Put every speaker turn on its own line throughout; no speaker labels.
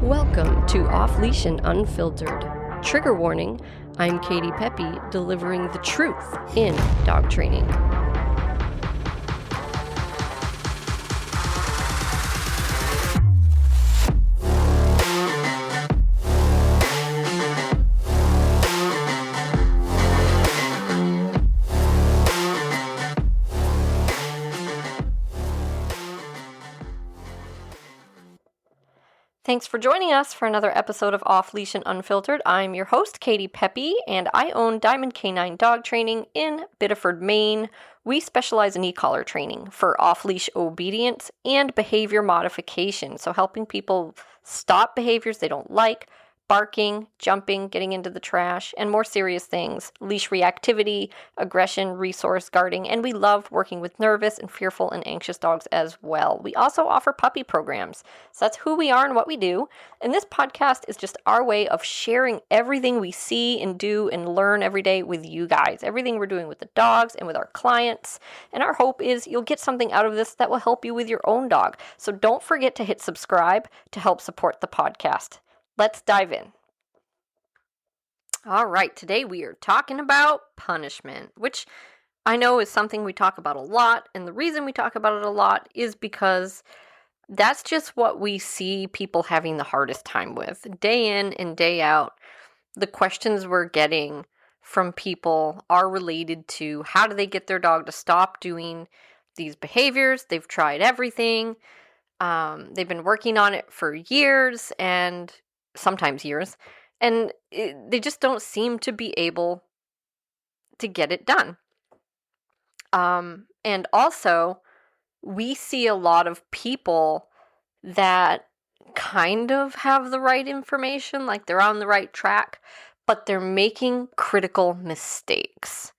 Welcome to Off Leash and Unfiltered. Trigger warning, I'm Katie Pepe, delivering the truth in dog training. Thanks for joining us for another episode of Off Leash and Unfiltered. I'm your host, Katie Pepe, and I own Diamond Canine Dog Training in Biddeford, Maine. We specialize in e-collar training for off-leash obedience and behavior modification, so helping people stop behaviors they don't like, barking, jumping, getting into the trash, and more serious things, leash reactivity, aggression, resource guarding, and we love working with nervous and fearful and anxious dogs as well. We also offer puppy programs, so that's who we are and what we do, and this podcast is just our way of sharing everything we see and do and learn every day with you guys, everything we're doing with the dogs and with our clients, and our hope is you'll get something out of this that will help you with your own dog. So don't forget to hit subscribe to help support the podcast. Let's dive in. All right, today we are talking about punishment, which I know is something we talk about a lot, and the reason we talk about it a lot is because that's just what we see people having the hardest time with. Day in and day out, the questions we're getting from people are related to how do they get their dog to stop doing these behaviors. They've tried everything. They've been working on it for years and sometimes years, and they just don't seem to be able to get it done. And also, we see a lot of people that kind of have the right information, like they're on the right track, but they're making critical mistakes.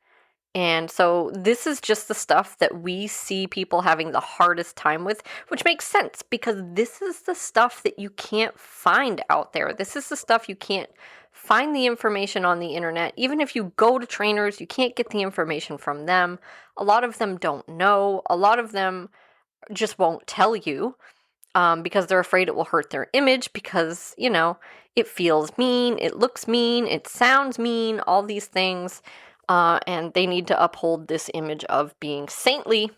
And so this is just the stuff that we see people having the hardest time with, which makes sense because this is the stuff that you can't find out there. This is the stuff you can't find the information on the internet. Even if you go to trainers, you can't get the information from them. A lot of them don't know. A lot of them just won't tell you because they're afraid it will hurt their image because, you know, it feels mean, it looks mean, it sounds mean, all these things. And they need to uphold this image of being saintly,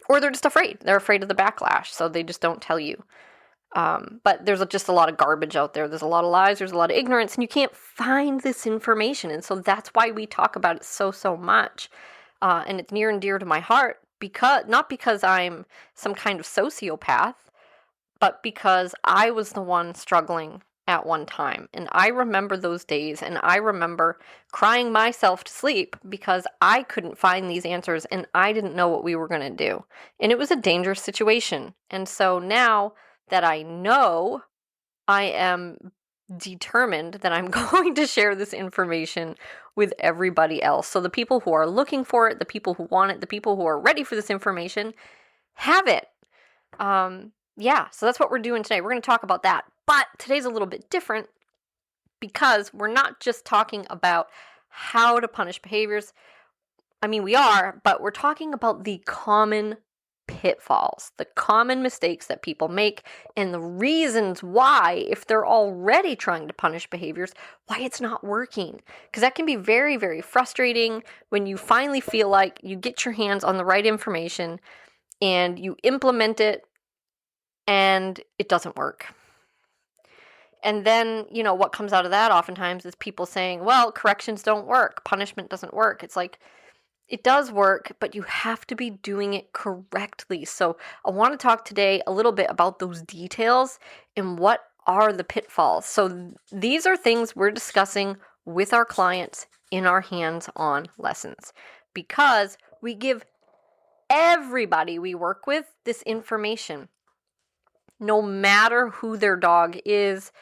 or they're just afraid. They're afraid of the backlash, so they just don't tell you. But there's just a lot of garbage out there. There's a lot of lies. There's a lot of ignorance, and you can't find this information. And so that's why we talk about it so much. And it's near and dear to my heart, not because I'm some kind of sociopath, but because I was the one struggling at one time. And I remember those days, and I remember crying myself to sleep because I couldn't find these answers and I didn't know what we were going to do. And it was a dangerous situation. And so now that I know, I am determined that I'm going to share this information with everybody else. So the people who are looking for it, the people who want it, the people who are ready for this information, have it. So that's what we're doing today. We're going to talk about that. But today's a little bit different because we're not just talking about how to punish behaviors. I mean, we are, but we're talking about the common pitfalls, the common mistakes that people make, and the reasons why, if they're already trying to punish behaviors, why it's not working. Because that can be very, very frustrating when you finally feel like you get your hands on the right information and you implement it and it doesn't work. And then, you know, what comes out of that oftentimes is people saying, well, corrections don't work, punishment doesn't work. It's like, it does work, but you have to be doing it correctly. So I want to talk today a little bit about those details and what are the pitfalls. So these are things we're discussing with our clients in our hands-on lessons because we give everybody we work with this information. No matter who their dog is,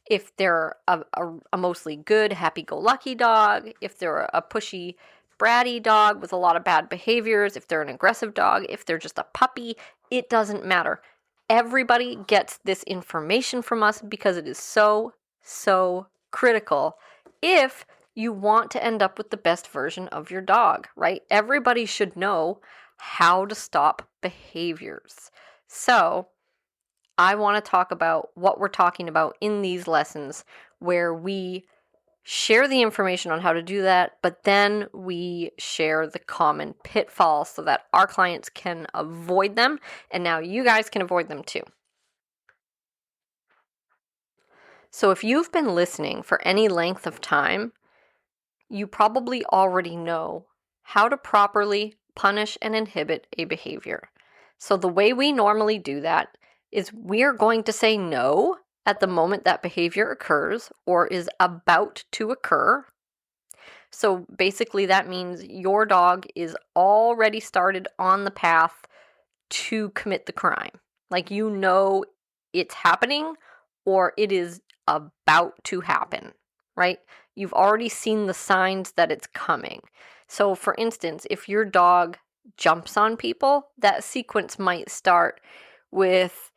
if they're a mostly good, happy-go-lucky dog, if they're a pushy, bratty dog with a lot of bad behaviors, if they're an aggressive dog, if they're just a puppy, it doesn't matter. Everybody gets this information from us because it is so critical if you want to end up with the best version of your dog, right? Everybody should know how to stop behaviors. So I want to talk about what we're talking about in these lessons, where we share the information on how to do that, but then we share the common pitfalls so that our clients can avoid them, and now you guys can avoid them too. So if you've been listening for any length of time, you probably already know how to properly punish and inhibit a behavior. So the way we normally do that is we're going to say no at the moment that behavior occurs or is about to occur. So basically that means your dog is already started on the path to commit the crime. Like, you know it's happening or it is about to happen, right? You've already seen the signs that it's coming. So for instance, if your dog jumps on people, that sequence might start with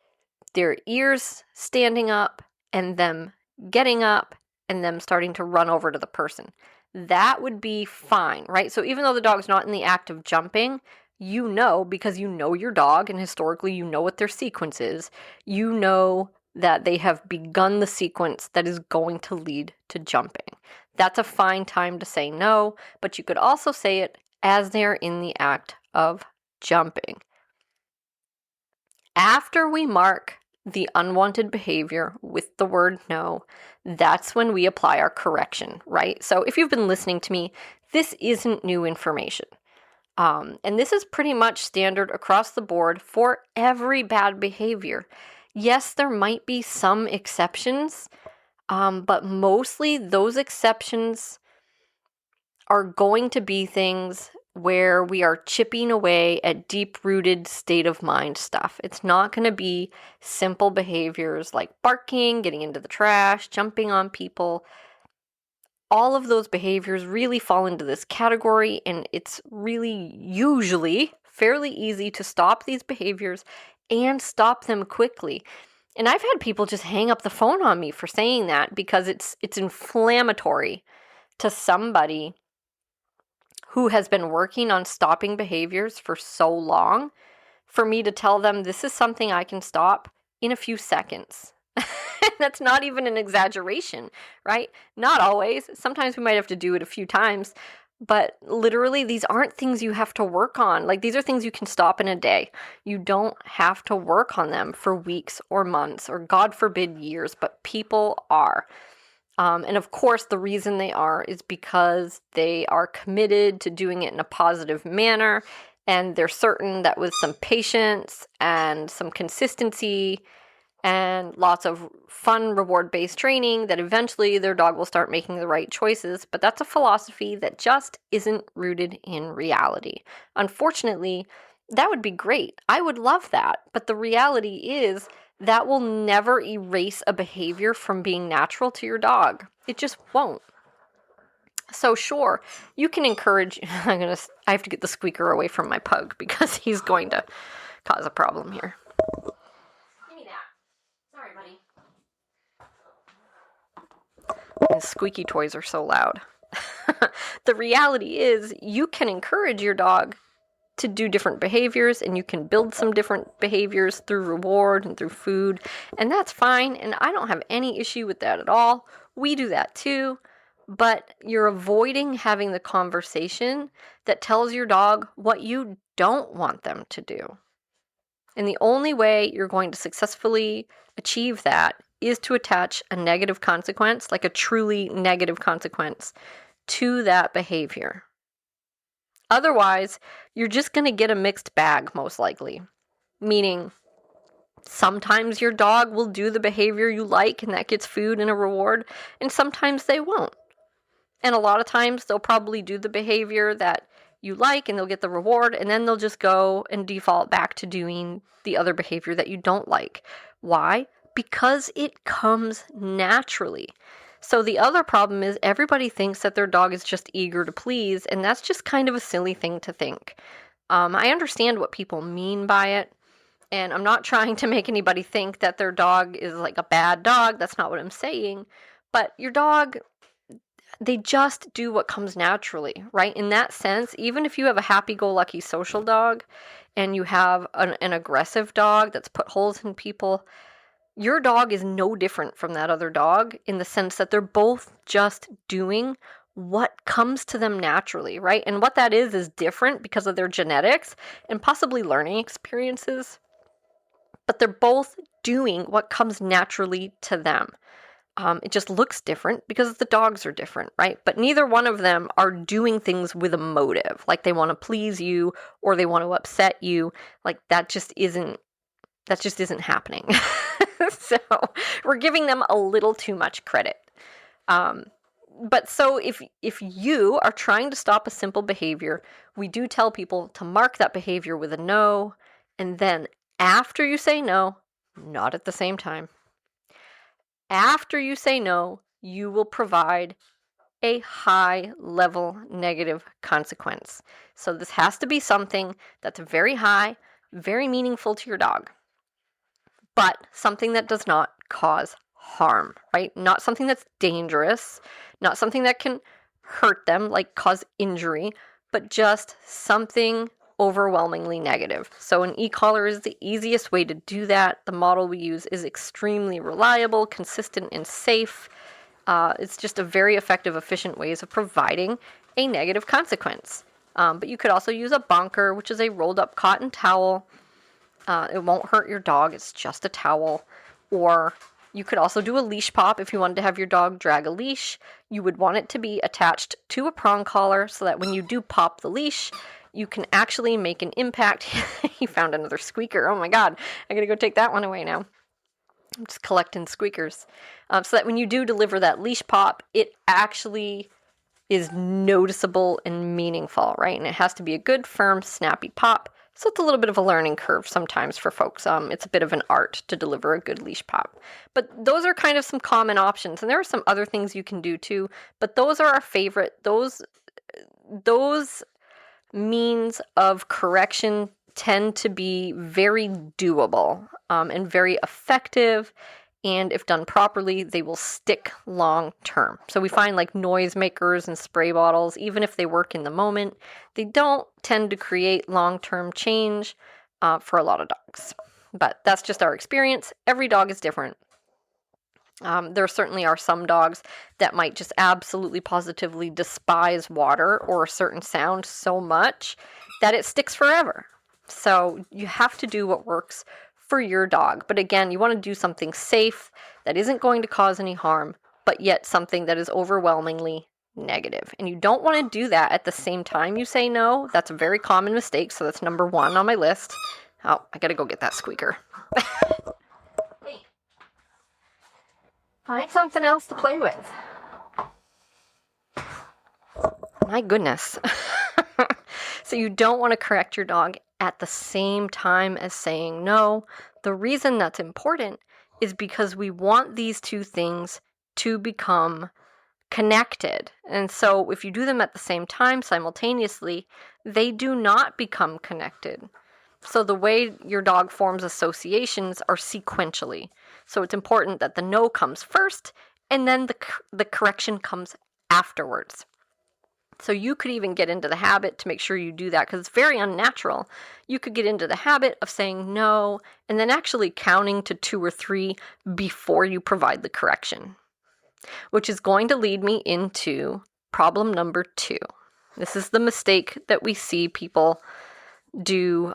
their ears standing up and them getting up and them starting to run over to the person. That would be fine, right? So even though the dog's not in the act of jumping, you know, because you know your dog and historically you know what their sequence is, you know that they have begun the sequence that is going to lead to jumping. That's a fine time to say no, but you could also say it as they're in the act of jumping. After we mark the unwanted behavior with the word no, that's when we apply our correction, right? So if you've been listening to me, this isn't new information. And this is pretty much standard across the board for every bad behavior. Yes, there might be some exceptions, but mostly those exceptions are going to be things where we are chipping away at deep-rooted state of mind stuff. It's not going to be simple behaviors like barking, getting into the trash, jumping on people. All of those behaviors really fall into this category, and it's really usually fairly easy to stop these behaviors and stop them quickly. And I've had people just hang up the phone on me for saying that because it's inflammatory to somebody who has been working on stopping behaviors for so long for me to tell them this is something I can stop in a few seconds. That's not even an exaggeration, right? Not always. Sometimes we might have to do it a few times, but literally these aren't things you have to work on. Like, these are things you can stop in a day. You don't have to work on them for weeks or months or, God forbid, years, but people are. And of course, the reason they are is because they are committed to doing it in a positive manner, and they're certain that with some patience and some consistency and lots of fun reward-based training, that eventually their dog will start making the right choices. But that's a philosophy that just isn't rooted in reality. Unfortunately, that would be great. I would love that. But the reality is that will never erase a behavior from being natural to your dog. It just won't. So sure, you can encourage, I have to get the squeaker away from my pug because he's going to cause a problem here. Give me that. Sorry, buddy. And squeaky toys are so loud. The reality is you can encourage your dog to do different behaviors, and you can build some different behaviors through reward and through food, and that's fine, and I don't have any issue with that at all. We do that too, but you're avoiding having the conversation that tells your dog what you don't want them to do. And the only way you're going to successfully achieve that is to attach a negative consequence, like a truly negative consequence, to that behavior. Otherwise, you're just going to get a mixed bag, most likely. Meaning, sometimes your dog will do the behavior you like, and that gets food and a reward, and sometimes they won't. And a lot of times, they'll probably do the behavior that you like, and they'll get the reward, and then they'll just go and default back to doing the other behavior that you don't like. Why? Because it comes naturally. So the other problem is everybody thinks that their dog is just eager to please, and that's just kind of a silly thing to think. I understand what people mean by it, and I'm not trying to make anybody think that their dog is like a bad dog. That's not what I'm saying. But your dog, they just do what comes naturally, right? In that sense, even if you have a happy-go-lucky social dog and you have an aggressive dog that's put holes in people, Your dog is no different from that other dog in the sense that they're both just doing what comes to them naturally, right? And what that is different because of their genetics and possibly learning experiences, but they're both doing what comes naturally to them. It just looks different because the dogs are different, right? But neither one of them are doing things with a motive, like they want to please you or they want to upset you. Like that just isn't happening. So we're giving them a little too much credit. But so if you are trying to stop a simple behavior, we do tell people to mark that behavior with a no, and then after you say no, not at the same time, after you say no, you will provide a high-level negative consequence. So this has to be something that's very high, very meaningful to your dog, but something that does not cause harm, right? Not something that's dangerous, not something that can hurt them, like cause injury, but just something overwhelmingly negative. So an e-collar is the easiest way to do that. The model we use is extremely reliable, consistent, and safe. It's just a very effective, efficient ways of providing a negative consequence. But you could also use a bonker, which is a rolled up cotton towel. It won't hurt your dog. It's just a towel. Or you could also do a leash pop if you wanted to have your dog drag a leash. You would want it to be attached to a prong collar so that when you do pop the leash, you can actually make an impact. He found another squeaker. Oh my God, I gotta go take that one away now. I'm just collecting squeakers. So that when you do deliver that leash pop, it actually is noticeable and meaningful, right? And it has to be a good, firm, snappy pop. So it's a little bit of a learning curve sometimes for folks. It's a bit of an art to deliver a good leash pop. But those are kind of some common options. And there are some other things you can do too. But those are our favorite. Those means of correction tend to be very doable and very effective. And if done properly, they will stick long term. So we find like noisemakers and spray bottles, even if they work in the moment, they don't tend to create long-term change for a lot of dogs. But that's just our experience. Every dog is different. There certainly are some dogs that might just absolutely positively despise water or a certain sound so much that it sticks forever. So you have to do what works for your dog. But again, you want to do something safe that isn't going to cause any harm, but yet something that is overwhelmingly negative. And you don't want to do that at the same time you say no. That's a very common mistake. So that's number 1 on my list. Oh, I got to go get that squeaker. Hey. Find something else to play with. My goodness. So you don't want to correct your dog at the same time as saying no. The reason that's important is because we want these two things to become connected. And so if you do them at the same time simultaneously, they do not become connected. So the way your dog forms associations are sequentially. So it's important that the no comes first and then the correction comes afterwards. So you could even get into the habit to make sure you do that because it's very unnatural. You could get into the habit of saying no and then actually counting to 2 or 3 before you provide the correction, which is going to lead me into problem number 2. This is the mistake that we see people do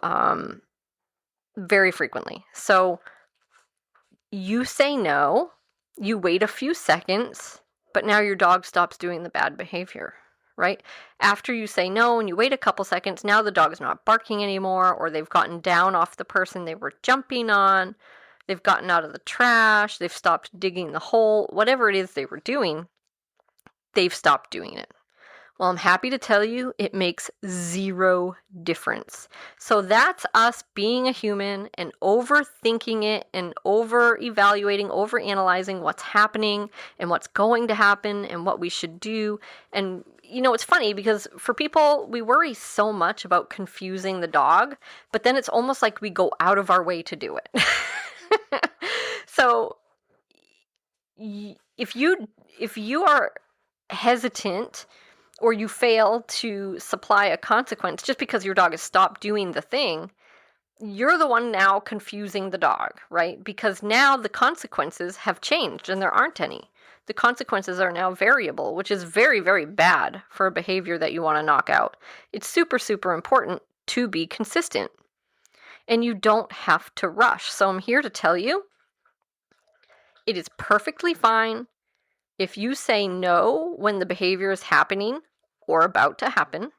very frequently. So you say no, you wait a few seconds, but now your dog stops doing the bad behavior. Right? After you say no and you wait a couple seconds, now the dog is not barking anymore, or they've gotten down off the person they were jumping on, they've gotten out of the trash, they've stopped digging the hole, whatever it is they were doing, they've stopped doing it. Well, I'm happy to tell you it makes 0 difference. So that's us being a human and overthinking it and over-evaluating, over-analyzing what's happening and what's going to happen and what we should do. And, you know, it's funny because for people, we worry so much about confusing the dog, but then it's almost like we go out of our way to do it. So if you are hesitant or you fail to supply a consequence just because your dog has stopped doing the thing, you're the one now confusing the dog, right? Because now the consequences have changed and there aren't any. The consequences are now variable, which is very, very bad for a behavior that you want to knock out. It's super, super important to be consistent. And you don't have to rush. So I'm here to tell you, it is perfectly fine if you say no when the behavior is happening or about to happen.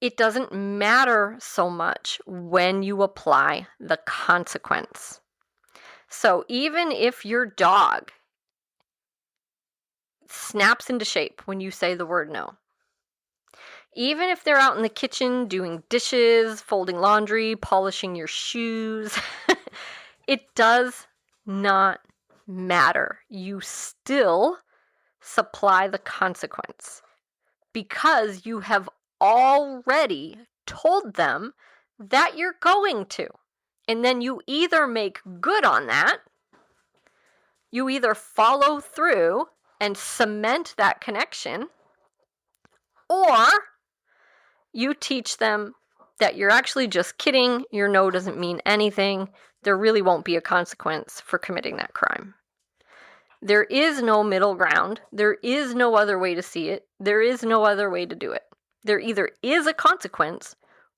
It doesn't matter so much when you apply the consequence. So even if your dog snaps into shape when you say the word no, even if they're out in the kitchen doing dishes, folding laundry, polishing your shoes, it does not matter. You still supply the consequence because you have already told them that you're going to. And then you either make good on that, you either follow through and cement that connection, or you teach them that you're actually just kidding, your no doesn't mean anything, there really won't be a consequence for committing that crime. There is no middle ground. There is no other way to see it. There is no other way to do it. There either is a consequence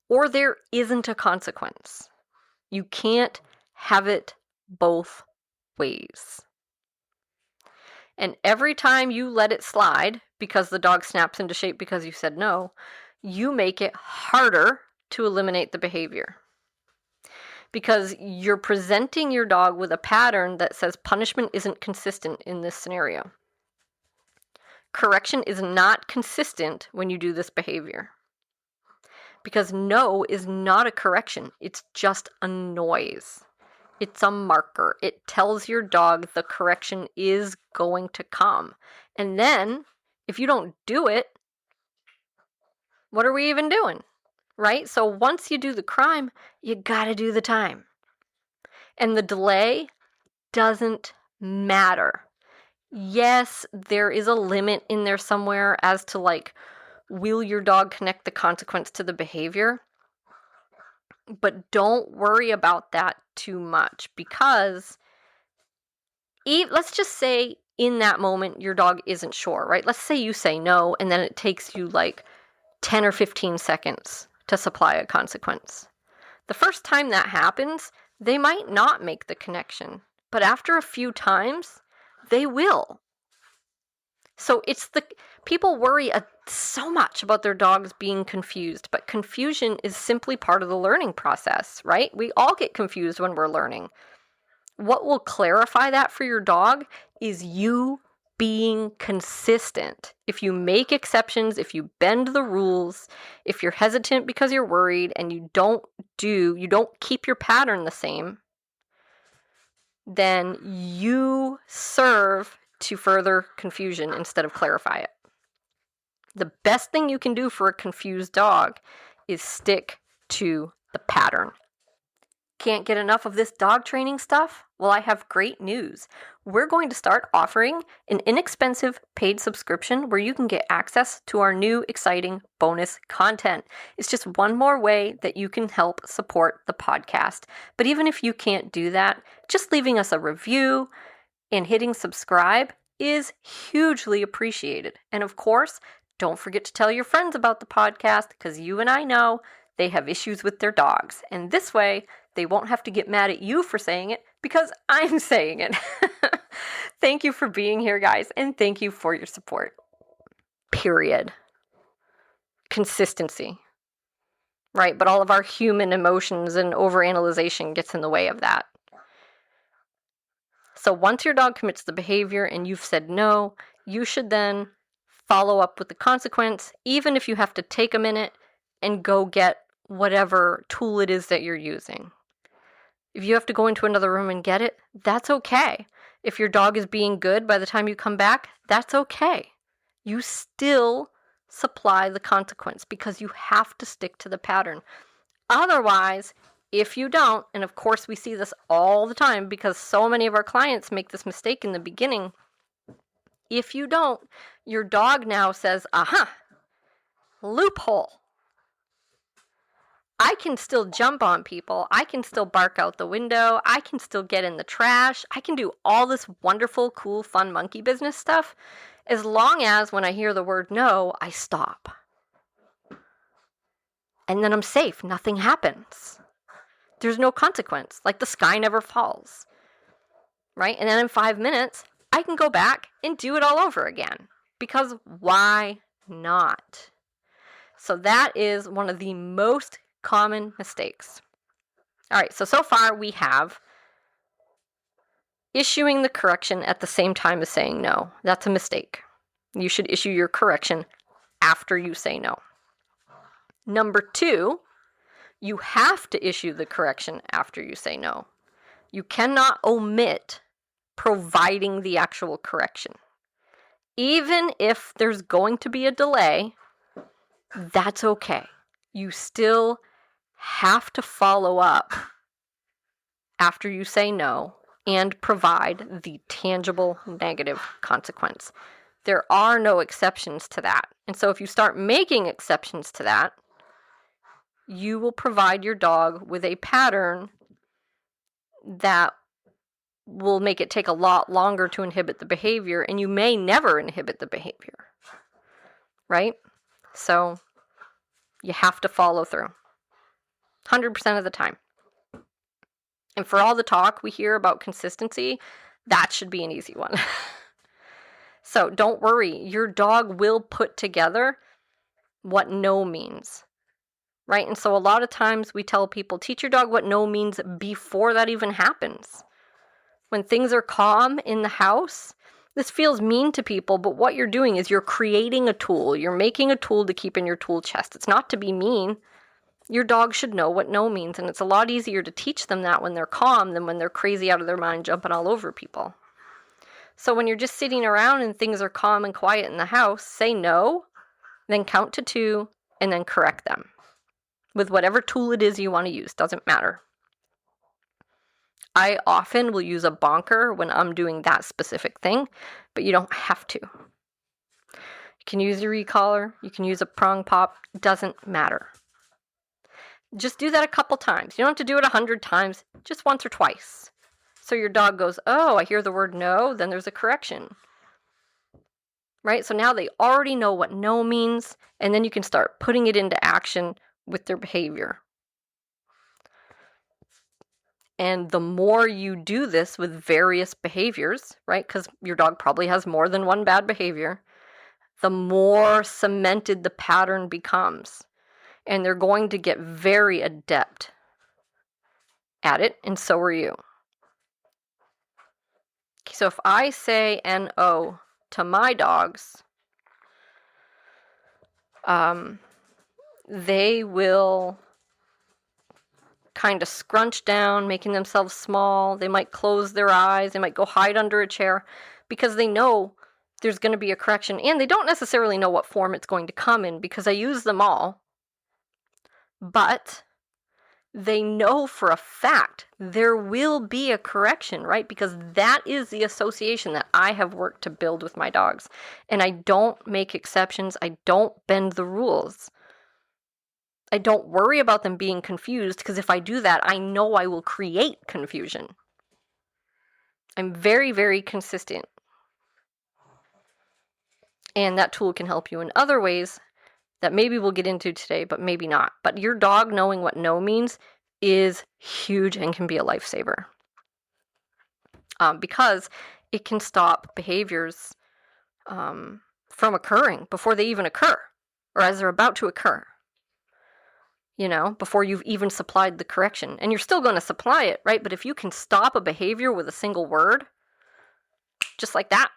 or there isn't a consequence. You can't have it both ways. And every time you let it slide because the dog snaps into shape because you said no, you make it harder to eliminate the behavior. Because you're presenting your dog with a pattern that says punishment isn't consistent in this scenario. Correction is not consistent when you do this behavior. Because no is not a correction. It's just a noise. It's a marker. It tells your dog the correction is going to come. And then, if you don't do it, what are we even doing? Right? So once you do the crime, you gotta do the time. And the delay doesn't matter. Yes, there is a limit in there somewhere as to like, will your dog connect the consequence to the behavior? But don't worry about that too much because let's just say in that moment your dog isn't sure, right? Let's say you say no and then it takes you like 10 or 15 seconds to supply a consequence. The first time that happens, they might not make the connection, but after a few times, they will. So people worry so much about their dogs being confused, but confusion is simply part of the learning process, right? We all get confused when we're learning. What will clarify that for your dog is you being consistent. If you make exceptions, if you bend the rules, if you're hesitant because you're worried and you don't keep your pattern the same, then you serve to further confusion instead of clarify it. The best thing you can do for a confused dog is stick to the pattern. Can't get enough of this dog training stuff? Well, I have great news. We're going to start offering an inexpensive paid subscription where you can get access to our new exciting bonus content. It's just one more way that you can help support the podcast. But even if you can't do that, just leaving us a review and hitting subscribe is hugely appreciated. And of course, don't forget to tell your friends about the podcast because you and I know they have issues with their dogs. And this way, they won't have to get mad at you for saying it because I'm saying it. Thank you for being here, guys, and thank you for your support. Period. Consistency. Right? But all of our human emotions and overanalyzation gets in the way of that. So once your dog commits the behavior and you've said no, you should then follow up with the consequence, even if you have to take a minute and go get whatever tool it is that you're using. If you have to go into another room and get it, that's okay. If your dog is being good by the time you come back, that's okay. You still supply the consequence because you have to stick to the pattern. Otherwise, if you don't, and of course we see this all the time because so many of our clients make this mistake in the beginning, if you don't, your dog now says, aha, loophole. I can still jump on people. I can still bark out the window. I can still get in the trash. I can do all this wonderful, cool, fun monkey business stuff as long as when I hear the word no, I stop. And then I'm safe. Nothing happens. There's no consequence. Like the sky never falls. Right? And then in 5 minutes, I can go back and do it all over again. Because why not? So that is one of the most common mistakes. All right, so far we have issuing the correction at the same time as saying no. That's a mistake. You should issue your correction after you say no. Number 2, you have to issue the correction after you say no. You cannot omit providing the actual correction. Even if there's going to be a delay, that's okay. You still have to follow up after you say no and provide the tangible negative consequence. There are no exceptions to that. And so if you start making exceptions to that, you will provide your dog with a pattern that will make it take a lot longer to inhibit the behavior, and you may never inhibit the behavior, right? So you have to follow through 100% of the time. And for all the talk we hear about consistency, that should be an easy one. So don't worry, your dog will put together what no means, right? And so a lot of times we tell people, teach your dog what no means before that even happens. When things are calm in the house, this feels mean to people, but what you're doing is you're creating a tool. You're making a tool to keep in your tool chest. It's not to be mean. Your dog should know what no means, and it's a lot easier to teach them that when they're calm than when they're crazy out of their mind jumping all over people. So when you're just sitting around and things are calm and quiet in the house, say no, then count to 2, and then correct them with whatever tool it is you want to use. Doesn't matter. I often will use a bonker when I'm doing that specific thing, but you don't have to. You can use your e-collar, you can use a prong pop, doesn't matter. Just do that a couple times. You don't have to do it 100 times, just once or twice. So your dog goes, oh, I hear the word no, then there's a correction. Right? So now they already know what no means, and then you can start putting it into action with their behavior. And the more you do this with various behaviors, right, because your dog probably has more than one bad behavior, the more cemented the pattern becomes. And they're going to get very adept at it, and so are you. So if I say N-O to my dogs, they will kind of scrunch down, making themselves small. They might close their eyes. They might go hide under a chair because they know there's going to be a correction. And they don't necessarily know what form it's going to come in because I use them all. But they know for a fact there will be a correction, right? Because that is the association that I have worked to build with my dogs. And I don't make exceptions. I don't bend the rules. I don't worry about them being confused because if I do that, I know I will create confusion. I'm very, very consistent. And that tool can help you in other ways that maybe we'll get into today, but maybe not. But your dog knowing what no means is huge and can be a lifesaver. Because it can stop behaviors from occurring before they even occur or as they're about to occur. You know, before you've even supplied the correction. And you're still going to supply it, right? But if you can stop a behavior with a single word, just like that,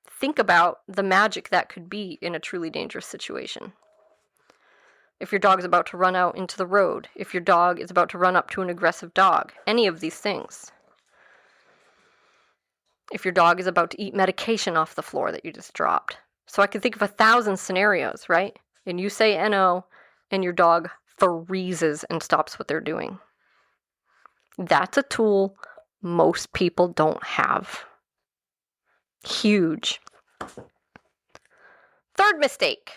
think about the magic that could be in a truly dangerous situation. If your dog is about to run out into the road, if your dog is about to run up to an aggressive dog, any of these things. If your dog is about to eat medication off the floor that you just dropped. So I can think of 1,000 scenarios, right? And you say N-O, and your dog freezes and stops what they're doing. That's a tool most people don't have. Huge. Third mistake.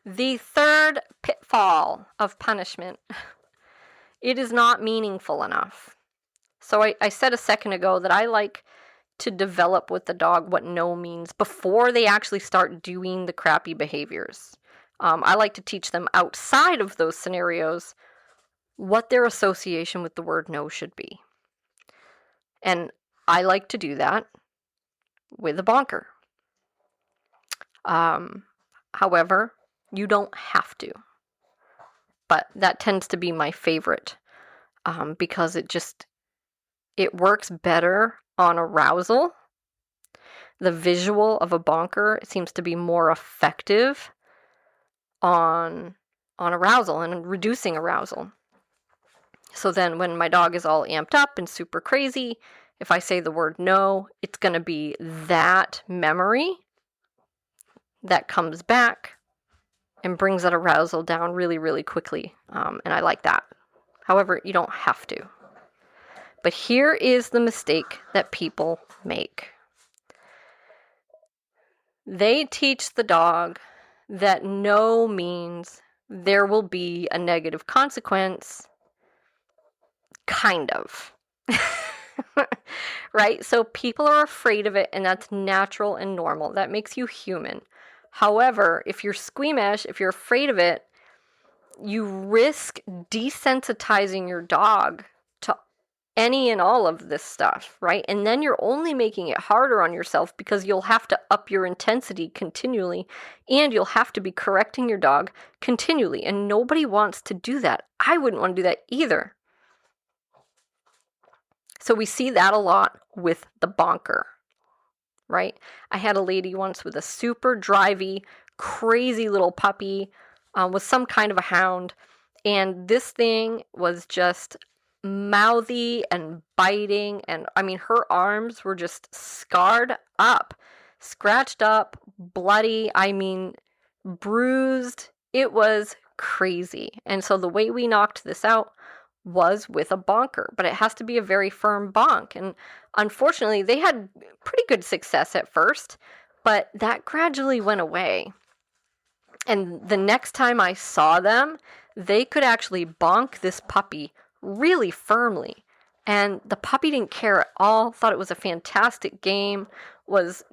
The third pitfall of punishment. It is not meaningful enough. So I said a second ago that I like to develop with the dog what no means before they actually start doing the crappy behaviors. I like to teach them outside of those scenarios what their association with the word no should be. And I like to do that with a bonker. However, you don't have to. But that tends to be my favorite because it works better on arousal. The visual of a bonker seems to be more effective on arousal and reducing arousal. So then when my dog is all amped up and super crazy, if I say the word no, it's going to be that memory that comes back and brings that arousal down really, really quickly. And I like that. However, you don't have to. But here is the mistake that people make. They teach the dog that no means there will be a negative consequence. Kind of. Right? So people are afraid of it, and that's natural and normal. That makes you human. However, if you're squeamish, if you're afraid of it, you risk desensitizing your dog to any and all of this stuff, right? And then you're only making it harder on yourself because you'll have to up your intensity continually, and you'll have to be correcting your dog continually, and nobody wants to do that. I wouldn't want to do that either. So we see that a lot with the bonker, right? I had a lady once with a super drivey, crazy little puppy with some kind of a hound, and this thing was just mouthy and biting, and I mean her arms were just scarred up, scratched up, bloody, I mean bruised. It was crazy. And so the way we knocked this out was with a bonker, but it has to be a very firm bonk. And unfortunately, they had pretty good success at first, but that gradually went away. And the next time I saw them, they could actually bonk this puppy really firmly. And the puppy didn't care at all, thought it was a fantastic game, was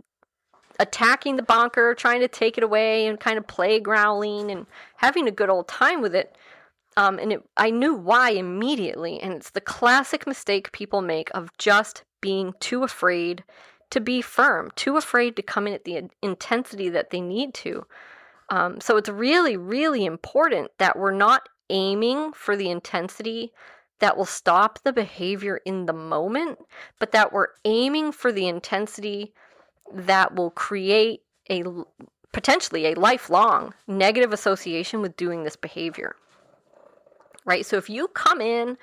attacking the bonker, trying to take it away and kind of play growling and having a good old time with it. I knew why immediately, and it's the classic mistake people make of just being too afraid to be firm, too afraid to come in at the intensity that they need to. So it's really, really important that we're not aiming for the intensity that will stop the behavior in the moment, but that we're aiming for the intensity that will create potentially a lifelong negative association with doing this behavior. Right? So if you come in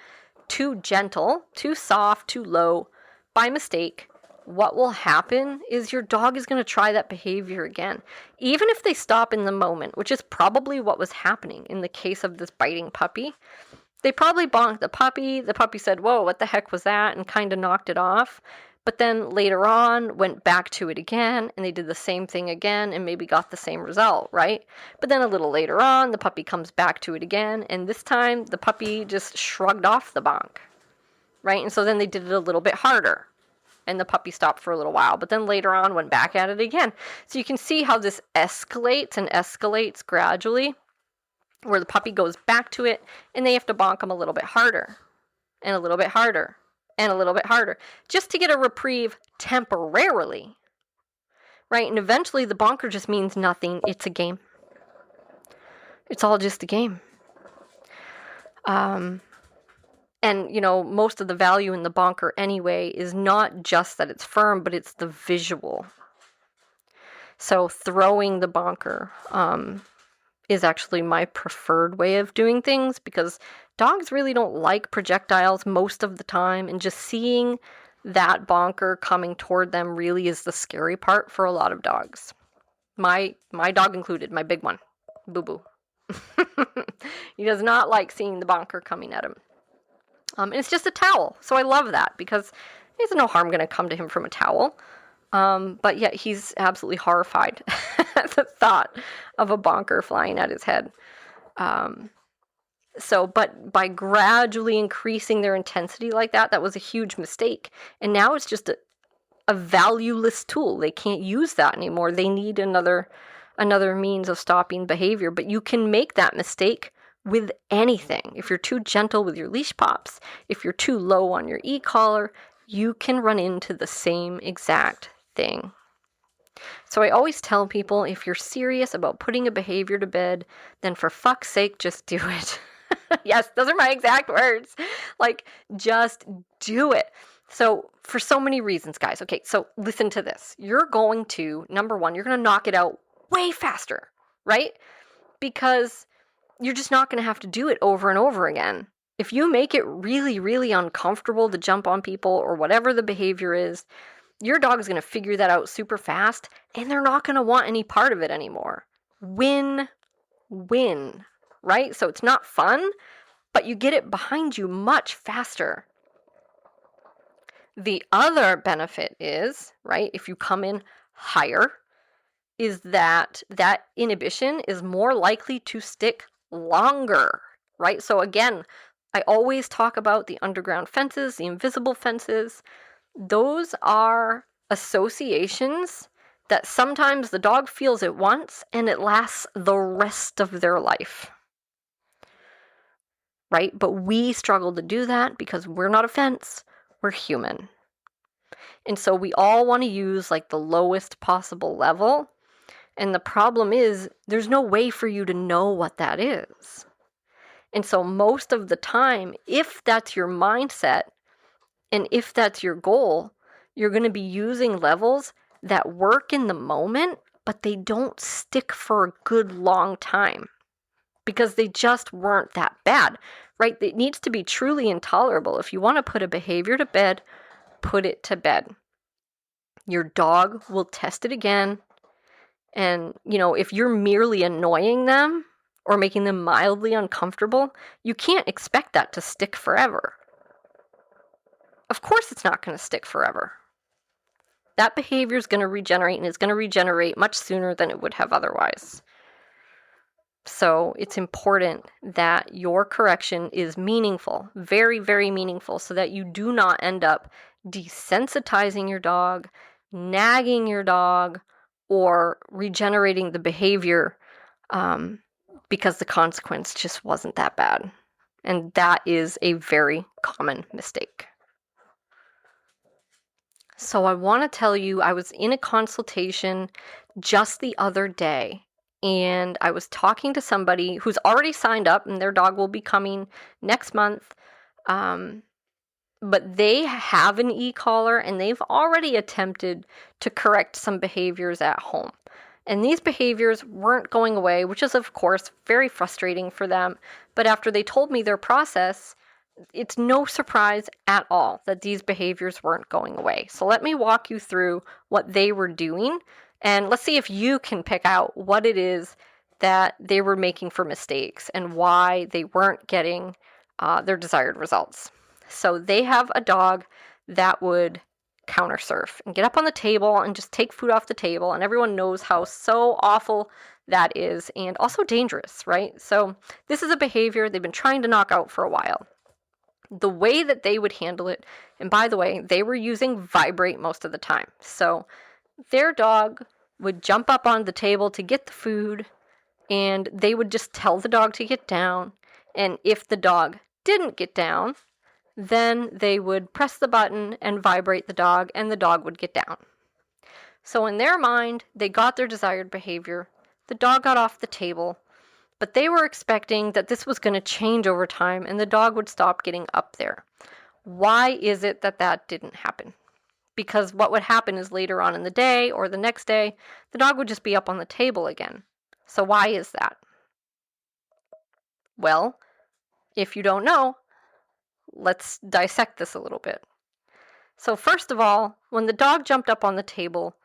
too gentle, too soft, too low by mistake, what will happen is your dog is going to try that behavior again. Even if they stop in the moment, which is probably what was happening in the case of this biting puppy. They probably bonked the puppy. The puppy said, "Whoa, what the heck was that?" and kind of knocked it off. But then later on went back to it again, and they did the same thing again and maybe got the same result, right? But then a little later on, the puppy comes back to it again, and this time the puppy just shrugged off the bonk, right? And so then they did it a little bit harder, and the puppy stopped for a little while, but then later on went back at it again. So you can see how this escalates and escalates gradually, where the puppy goes back to it, and they have to bonk them a little bit harder, and a little bit harder, and a little bit harder, just to get a reprieve temporarily, right? And eventually the bonker just means nothing. It's a game. It's all just a game. And, most of the value in the bonker anyway is not just that it's firm, but it's the visual. So throwing the bonker is actually my preferred way of doing things, because dogs really don't like projectiles most of the time, and just seeing that bonker coming toward them really is the scary part for a lot of dogs. My dog included, my big one, Boo Boo. He does not like seeing the bonker coming at him. And it's just a towel, so I love that, because there's no harm going to come to him from a towel. But yet he's absolutely horrified at the thought of a bonker flying at his head. But by gradually increasing their intensity like that, that was a huge mistake. And now it's just a valueless tool. They can't use that anymore. They need another means of stopping behavior. But you can make that mistake with anything. If you're too gentle with your leash pops, if you're too low on your e-collar, you can run into the same exact thing. So I always tell people, if you're serious about putting a behavior to bed, then for fuck's sake, just do it. Yes, those are my exact words. Like, just do it. So for so many reasons, guys. Okay, so listen to this. You're going to, number one, you're going to knock it out way faster, right? Because you're just not going to have to do it over and over again. If you make it really, really uncomfortable to jump on people or whatever the behavior is, your dog is going to figure that out super fast, and they're not going to want any part of it anymore. Win, right? So it's not fun, but you get it behind you much faster. The other benefit is, right, if you come in higher, is that inhibition is more likely to stick longer, right? So again, I always talk about the underground fences, the invisible fences. Those are associations that sometimes the dog feels it once and it lasts the rest of their life, right? But we struggle to do that because we're not a fence, we're human. And so we all want to use like the lowest possible level. And the problem is there's no way for you to know what that is. And so most of the time, if that's your mindset and if that's your goal, you're going to be using levels that work in the moment, but they don't stick for a good long time because they just weren't that bad, right? It needs to be truly intolerable. If you want to put a behavior to bed, put it to bed. Your dog will test it again. And, if you're merely annoying them or making them mildly uncomfortable, you can't expect that to stick forever. Of course it's not going to stick forever. That behavior is going to regenerate, and it's going to regenerate much sooner than it would have otherwise. So it's important that your correction is meaningful, very, very meaningful, so that you do not end up desensitizing your dog, nagging your dog, or regenerating the behavior because the consequence just wasn't that bad. And that is a very common mistake. So I want to tell you, I was in a consultation just the other day, and I was talking to somebody who's already signed up, and their dog will be coming next month. But they have an e-collar, and they've already attempted to correct some behaviors at home. And these behaviors weren't going away, which is, of course, very frustrating for them. But after they told me their process, it's no surprise at all that these behaviors weren't going away. So let me walk you through what they were doing, and let's see if you can pick out what it is that they were making for mistakes and why they weren't getting their desired results. So they have a dog that would counter surf and get up on the table and just take food off the table. And everyone knows how so awful that is and also dangerous, right? So this is a behavior they've been trying to knock out for a while. The way that they would handle it, and by the way, they were using vibrate most of the time. So their dog would jump up on the table to get the food, and they would just tell the dog to get down. And if the dog didn't get down, then they would press the button and vibrate the dog, and the dog would get down. So in their mind, they got their desired behavior. The dog got off the table, but they were expecting that this was going to change over time, and the dog would stop getting up there. Why is it that that didn't happen? Because what would happen is later on in the day or the next day, the dog would just be up on the table again. So why is that? Well, if you don't know, let's dissect this a little bit. So first of all, when the dog jumped up on the table,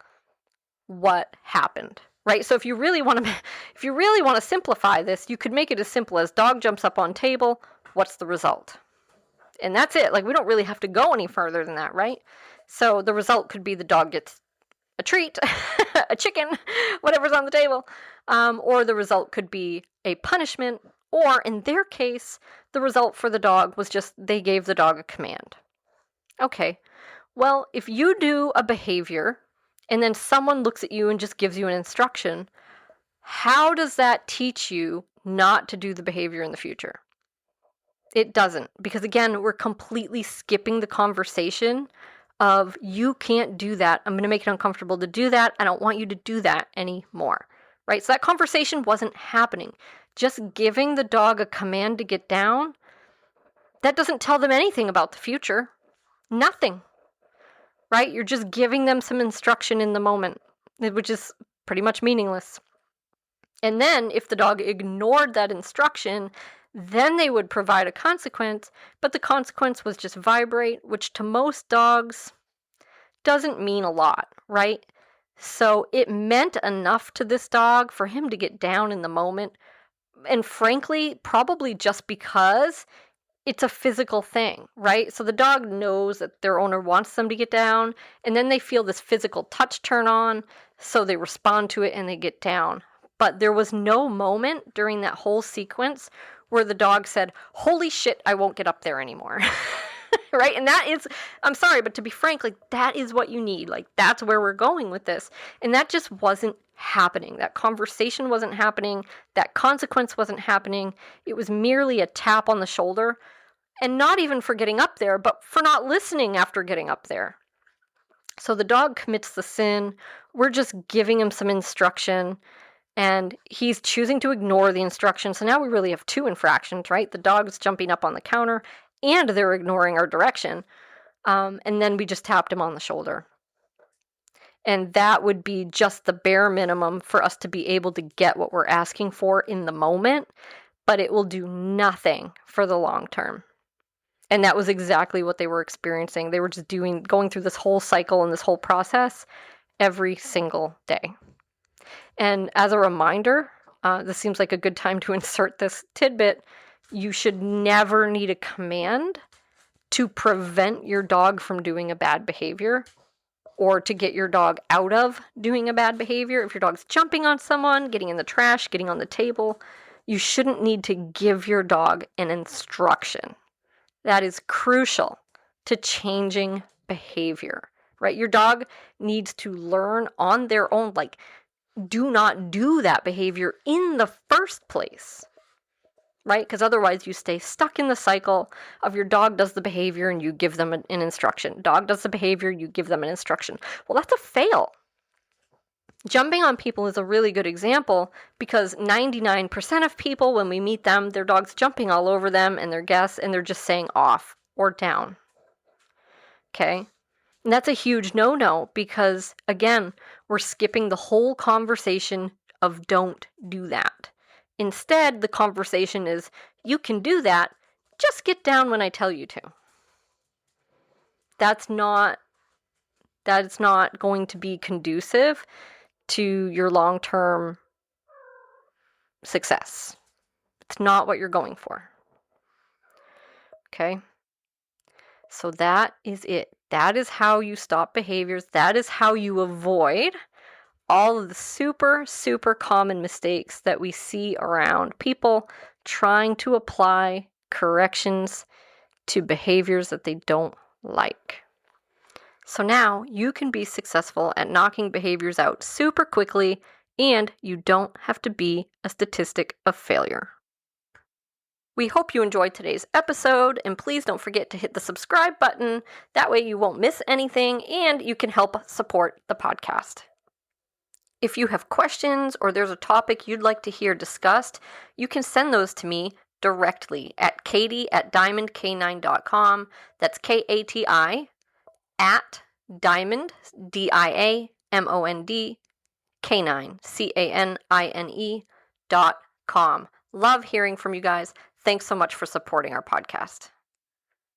what happened? Right? So if you really want to simplify this, you could make it as simple as dog jumps up on table, what's the result? And that's it. Like, we don't really have to go any further than that, right? So the result could be the dog gets a treat, a chicken, whatever's on the table. Or the result could be a punishment, or in their case, the result for the dog was just they gave the dog a command. Okay, well, if you do a behavior and then someone looks at you and just gives you an instruction, how does that teach you not to do the behavior in the future? It doesn't, because again, we're completely skipping the conversation of you can't do that. I'm going to make it uncomfortable to do that. I don't want you to do that anymore, right? So that conversation wasn't happening. Just giving the dog a command to get down, that doesn't tell them anything about the future. Nothing, right? You're just giving them some instruction in the moment, which is pretty much meaningless. And then if the dog ignored that instruction, then they would provide a consequence, but the consequence was just vibrate, which to most dogs doesn't mean a lot, right? So it meant enough to this dog for him to get down in the moment. And frankly, probably just because it's a physical thing, right? So the dog knows that their owner wants them to get down, and then they feel this physical touch turn on, so they respond to it and they get down. But there was no moment during that whole sequence where the dog said, holy shit, I won't get up there anymore. Right? And that is, I'm sorry, but to be frank, like that is what you need. Like that's where we're going with this. And that just wasn't happening. That conversation wasn't happening. That consequence wasn't happening. It was merely a tap on the shoulder, and not even for getting up there, but for not listening after getting up there. So the dog commits the sin. We're just giving him some instruction, and he's choosing to ignore the instruction. So now we really have two infractions, right? The dog's jumping up on the counter, and they're ignoring our direction. And then we just tapped him on the shoulder. And that would be just the bare minimum for us to be able to get what we're asking for in the moment, but it will do nothing for the long term. And that was exactly what they were experiencing. They were just going through this whole cycle and this whole process every single day. And as a reminder, this seems like a good time to insert this tidbit. You should never need a command to prevent your dog from doing a bad behavior or to get your dog out of doing a bad behavior. If your dog's jumping on someone, getting in the trash, getting on the table, you shouldn't need to give your dog an instruction. That is crucial to changing behavior, right? Your dog needs to learn on their own, like, do not do that behavior in the first place, right? Because otherwise you stay stuck in the cycle of your dog does the behavior and you give them an instruction. Dog does the behavior, you give them an instruction. Well, that's a fail. Jumping on people is a really good example because 99% of people, when we meet them, their dog's jumping all over them and their guests, and they're just saying off or down. Okay? And that's a huge no-no because, again, we're skipping the whole conversation of don't do that. Instead, the conversation is, you can do that, just get down when I tell you to. That's not going to be conducive to your long-term success. It's not what you're going for. Okay? So that is it. That is how you stop behaviors. That is how you avoid all of the super, super common mistakes that we see around people trying to apply corrections to behaviors that they don't like. So now you can be successful at knocking behaviors out super quickly, and you don't have to be a statistic of failure. We hope you enjoyed today's episode, and please don't forget to hit the subscribe button. That way you won't miss anything, and you can help support the podcast. If you have questions or there's a topic you'd like to hear discussed, you can send those to me directly at katie@diamondk9.com. That's KATI at diamond, DIAMOND, K9, CANINE.com. Love hearing from you guys. Thanks so much for supporting our podcast.